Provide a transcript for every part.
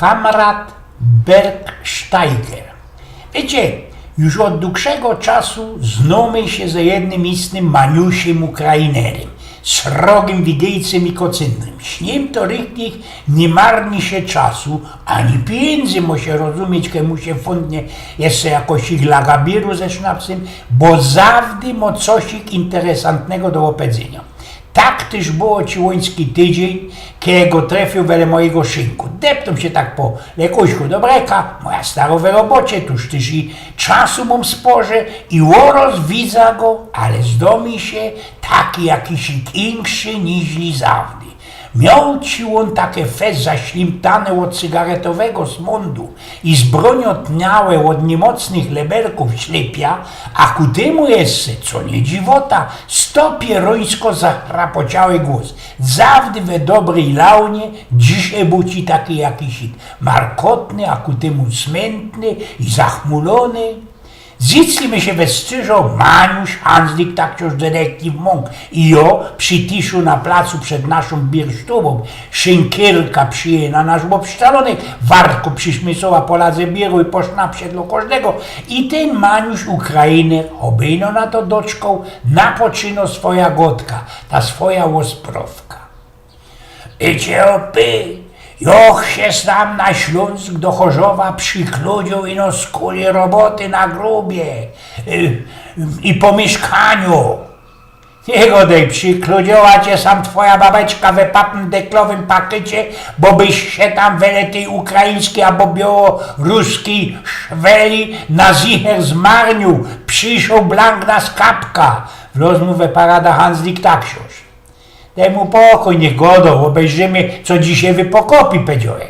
Kamrat Bergsteiger. Wiecie, już od dłuższego czasu znamy się ze jednym istnym Maniusiem Ukrainerem, srogim wigiejcem i kocyndrym. Z nim to richtig nie marni się czasu, ani pieniędzy mu się rozumieć, mu się fundnie jeszcze jakoś ich lagabiru ze sznapsem, bo zawdy ma coś interesantnego do opowiedzenia. Tak też było ciłoński tydzień, kiedy go trafił wele mojego szynku. Depnął się tak po lekuśku do breka, moja starowe robocie, tuż też i czasu mam sporze i łoros widza go, ale zdomi się taki jakiś inszy niźli zawdy. Miał ci on takie fez zaślimtane od cygaretowego smondu i zbroniotniałe od niemocnych leberków ślepia, a ku temu jeszcze, co nie dziwota, stopierońsko zachrapocały głos. Zawdy we dobrej launie, dzisiaj buci taki jakiś markotny, a ku temu smętny i zachmulony. Ziclimy się wescyżo Maniuś, Hanslik, tak już detektyw Monk i jo przy tiszu na placu przed naszą biersztubą. Szynkierka przyje na nasz obszczalonek, Wartko przyszmysowa po ladze bieru i po sznapsie dla każdego. I ten Maniuś Ukrainer, obejno na to doczką, napoczyno swoja gotka, ta swoja łosprowka. Idzie opy. Joch się tam na Śląsk do Chorzowa przykludził i no skuli roboty na grubie i po mieszkaniu. Jego dej przykludziła cię sam twoja babeczka we papnym deklowym pakiecie, bo byś się tam wele tej ukraińskiej albo białoruskiej szweli na zicher zmarnił, przyszł blank na skapka. W rozmowę parada Hanslik tak książ. Daj mu pokój, niech godą, obejrzymy, co dzisiaj wypokopi, powiedziałem.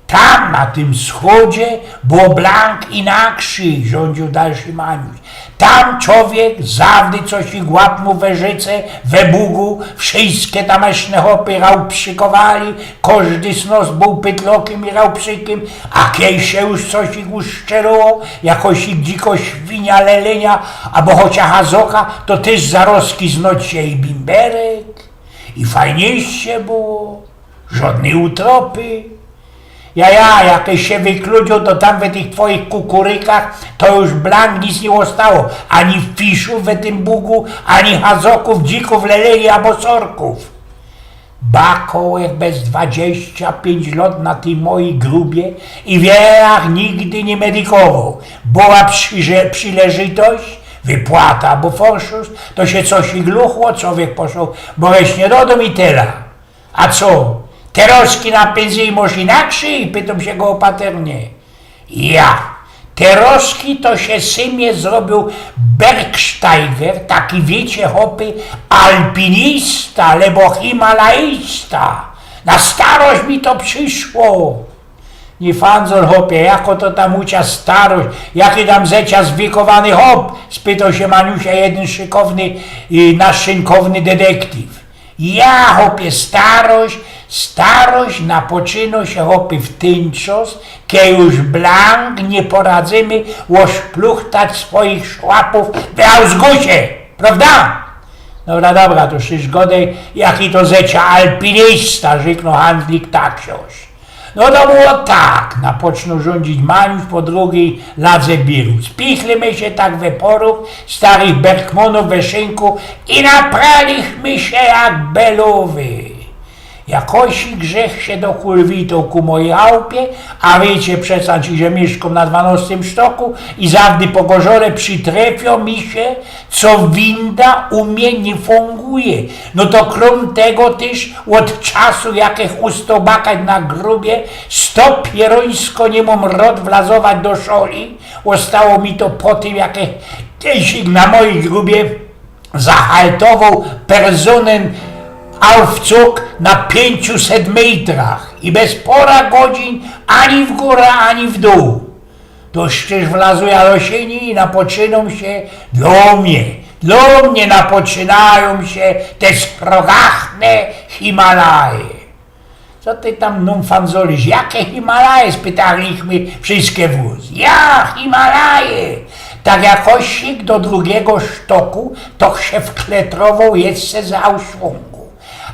Tam, na tym wschodzie, było blank inakszy, rządził dalszy Maniuś. Tam człowiek zawdy coś ich łap mu we życe, we Bugu, wszystkie tameszne hopy rał przykowali, każdy z nos był pytlokiem i rał przykiem, a kiedy się już coś ich uszczerło, jakoś ich dziko świnia lelenia, albo chociaż hazoka, to też zaroski znoć się i bimberek. I fajniejsze było, żadnej utropy. Jakieś się wykludził, to tam w tych twoich kukurykach to już blank nic nie zostało. Ani fiszów w tym Bugu, ani hazoków, dzików, leleli albo sorków. Bakołek bez 25 lat na tej mojej grubie i wierach nigdy nie medykował. Była przyleżytość, wypłata albo forszus, to się coś i gluchło, człowiek poszł, bo właśnie do domu i tyle. A co? Teroski na pensji może inaczej? I pytam się go opaternie. Ja. Teroski to się symie zrobił Bergsteiger, taki wiecie hopy, alpinista, albo himalaista. Na starość mi to przyszło. Nie fanzol hopie, jako to tam ucia starość, jaki tam zecia zwikowany hop, spytał się Maniusia jeden szykowny i nasz szynkowny detektyw. Ja hopie starość napoczyno się hopy w ten czas, kiedy już blank nie poradzimy łoszpluchtać swoich szłapów w Ausgusie, prawda? Dobra, to szysz godej, jaki to zecia alpinista, rzeknął Hanslik tak książ. No to było tak, napoczną rządzić Maniuś po drugiej ladze biru. Spichlimy się tak we poruch starych Bergmonów we szynku i napraliśmy się jak belowy. Jakoś grzech się dokulwitał ku mojej chałupie, a wiecie przecież, że mieszkam na 12 sztoku i zawdy po gorzole przytrefią mi się, co winda u mnie nie funguje. No to krom tego też od czasu, jakich ustobakać na grubie, stopierońsko nie mam rod wlazować do szoli, zostało mi to po tym, jakich też na mojej grubie zahaltował personen Aufzug na 500 metrach i bez pora godzin ani w górę, ani w dół. To szczerze wlazuje Alosieni i napoczyną się dla mnie napoczynają się te sprogachne Himalaje. Co ty tam nam fanzolisz? Jakie Himalaje? Spytaliśmy wszystkie wóz. Ja, Himalaje! Tak jakoś do drugiego sztoku to się wkletrował jeszcze za Auschwitz.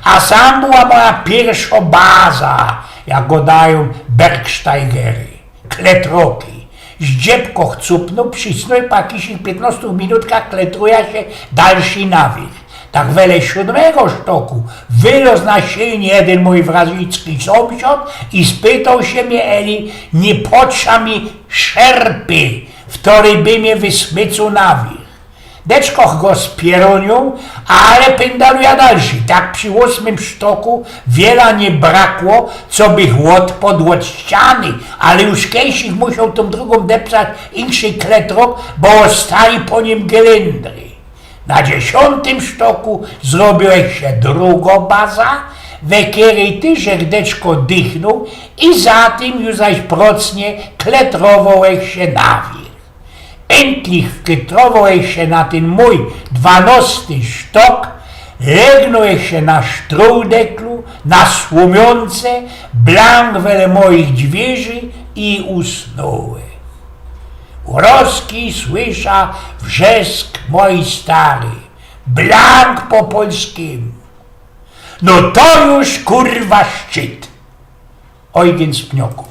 A sam była moja pierwsza baza, jak go dają Bergsteigery, kletroki. Zdziebko cupnął, przysnął i po jakichś 15 minutkach kletruje się dalszy nawich. Tak wele 7 sztoku wylos na silnie jeden mój wrazicki sąsiad i spytał się mnie, Eli, nie potrza mi szerpy, w której by mnie wysmycł nawich. Deczkoch go spieronił, ale pędaluje dalszy. Tak przy 8 sztoku wiele nie brakło, co by chłod pod ściany, ale już kiedyś musiał tą drugą depsać inszy kletrok, bo ostali po nim gelendry. Na 10 sztoku zrobiłeś się druga baza, we której ty żerdeczko dychnął i za tym już zaś procnie kletrowałeś się nawich. Endlich wkytrowałeś się na ten mój 12 sztok, legnąłeś się na sztrudeklu, na słumiące, blank wele moich dźwierzy i usnąłeś. Uroski słysza wrzesk mój stary, blank po polskiemu. No to już kurwa szczyt. Eugen z Pnioków.